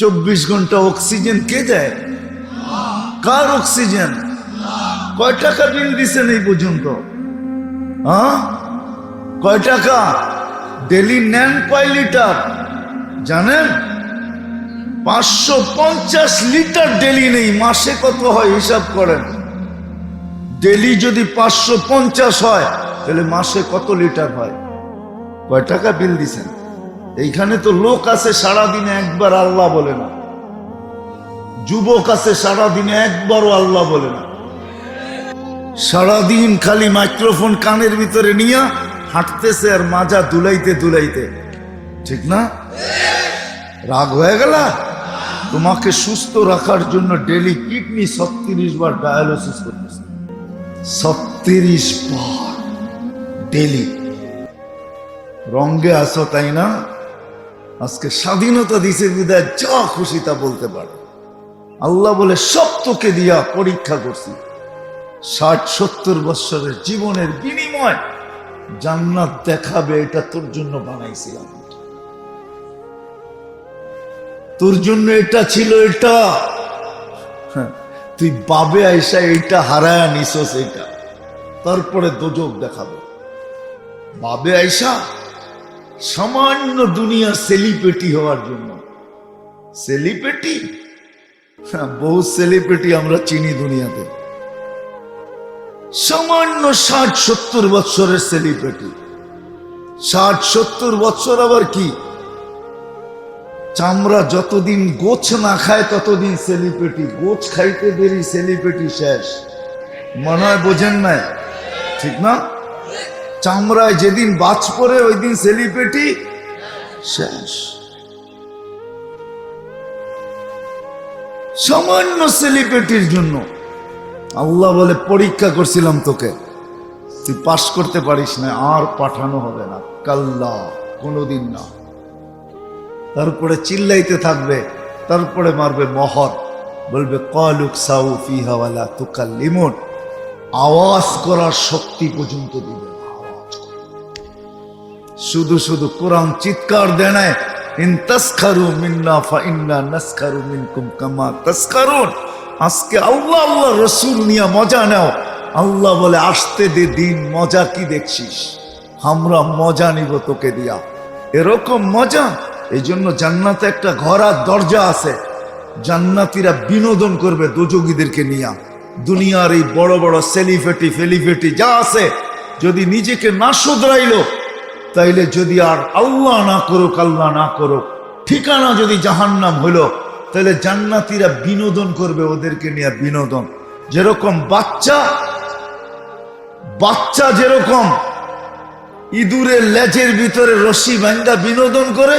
24 ঘন্টা অক্সিজেন কে দেয়? কার অক্সিজেন? কয় টাকা বিল দিছেন এই পর্যন্ত? কয় টাকা? ডেলি নেন কয় লিটার জানেন? 550 লিটার ডেলি নেই। মাসে কত হয় হিসাব করেন। ডেলি যদি 550 হয় তাহলে মাসে কত লিটার হয়? কয় টাকা বিল দিছেন? এইখানে তো লোক আছে সারাদিনে একবার আল্লাহ বলে না, যুবক আছে সারাদিনে একবারও আল্লাহ বলে না। সারাদিন খালি মাইক্রোফোন কানের ভিতরে নিয়ে হাঁটতেছে আর মাজা দুলাইতে দুলাইতে, ঠিক না? রাগ হয়ে গেল? তোমাকে সুস্থ রাখার জন্য ডেলি কিডনি 36 বার ডায়ালিসিস করতেছে। 36 বার ডেলি। রঙ্গে আসো তাই না? আজকে স্বাধীনতা দিছে বিদায় যা খুশি তা বলতে পারে। আল্লাহ বলে সব তোকে দিয়া পরীক্ষা করছি। 60-70 বছরের জীবনের বিনিময় জান্নাত দেখাবে, এটা তোর জন্য বানাইছিলাম। তোর জন্য এটা ছিল। এটা তুই বাবে আইসা এইটা হারায়া নিছস, এটা তারপরে দোজক দেখাবে। বাবে আইসা সামান্য দুনিয়া সেলিব্রিটি হওয়ার জন্য। সেলিব্রিটি, বহু সেলিব্রিটি আমরা চিনি দুনিয়াতে। সামান্য 60-70 বছরের সেলিব্রিটি। 60-70 বছর আবার কি? চামড়া যতদিন গোছ না খায় ততদিন সেলিব্রিটি। গোছ খাইতে দেরি সেলিব্রিটি শেষ। মনে হয় বোঝেন নাই, ঠিক না? চামড়ায় যেদিন বাজ পড়ে ওই দিন সেলিব্রিটি শেষ। সামান্য সেলিব্রিটির জন্য আল্লাহ বলে পরীক্ষা করছিলাম তোকে, তুই পাস করতে পারিস না, আর পাঠানো হবে না। কাল্লা, কোনোদিন না। তারপরে চিল্লাইতে থাকবে, তারপরে মারবে মোহর, বলবে কলুক সাউ ফিহা ওয়ালা তুকাল্লিমুন। আওয়াজ করার শক্তি পর্যন্ত দিবে। শুধু শুধু কোরআন চিৎকার দেয় না, ইন তাসখারু মিন্না ফা ইন্না নাসখারু মিনকুম কামা তাসখারুন। আজকে আল্লাহ আল্লাহ রসুল নিয়ে মজা নাও। আল্লাহ বলে আসতে দে দিন, মজা কি দেখছিস? আমরা মজা নিব তোকে দিয়া। এরকম মজা। এই জন্য জান্নাতে একটা ঘর আর দরজা আছে। জান্নাতীরা বিনোদন করবে দোজগীদেরকে নিয়ে। দুনিয়ার এই বড় বড় সেলিব্রিটি ফেলিব্রিটি যা আছে, যদি নিজেকে না শুধরাইলো, তাইলে যদি আর আল্লাহ না করুক, আল্লাহ না করুক, ঠিকানা যদি জাহান্নাম হলো, তাহলে জান্নাতীরা বিনোদন করবে ওদেরকে নিয়ে। বিনোদন যেরকম বাচ্চা যেরকম ইঁদুরের লেজের ভিতরে রশি বাঁধা বিনোদন করে,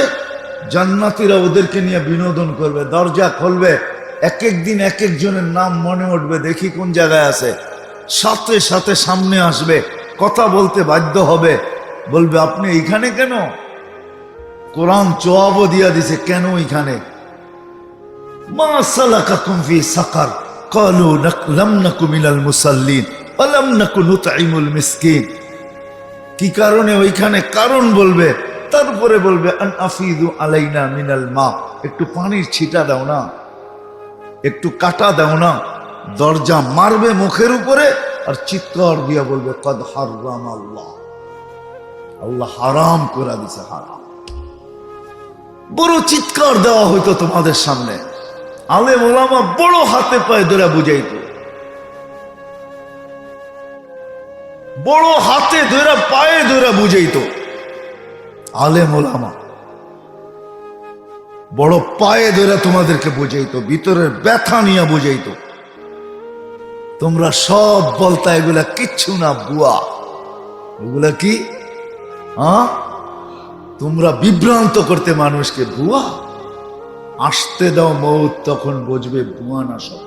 জান্নাতীরা ওদেরকে নিয়ে বিনোদন করবে। দরজা খুলবে, এক এক দিন এক একজনের নাম মনে উঠবে, দেখি কোন জায়গায় আছে। সাথে সাথে সামনে আসবে, কথা বলতে বাধ্য হবে, বলবে আপনি এইখানে কেন? কোরআন জবাবও দিয়া দিছে, কেন এইখানে? মা সালাকাকুম ফি সাকার ক্বালু লাম নাকু মিনাল মুসাল্লিন ওয়া লাম নাকু নুতঈমুল মিসকিন। কি কারণে ওইখানে কারণ বলবে, তারপরে বলবে আন আফিদু আলাইনা মিনাল মা। একটু পানির ছিটা দাও না, একটু কাটা দাও না। দরজা মারবে মুখের উপরে আর চিৎকার দিয়া বলবে কদ হারাম আল্লাহ, আল্লাহ হারাম করে দিছে। হারাম। বড় চিৎকার দেওয়া হইতো তোমাদের সামনে। আলেম ওলামা বড় হাতে পায়ে ধরে বুঝাইতো, বড় হাতে ধরে পায়ে ধরে বুঝাইতো। আলেম ওলামা বড় পায়ে ধরে তোমাদেরকে বুঝাইতো, ভিতরের ব্যথা নিয়ে বুঝাইতো। তোমরা সব বলতা এগুলা কিচ্ছু না, বুয়া। এগুলা কি? তোমরা বিভ্রান্ত করতে মানুষকে। বুয়া। আসতে দাও মৌত, তখন বুঝবে বুয়া না সব।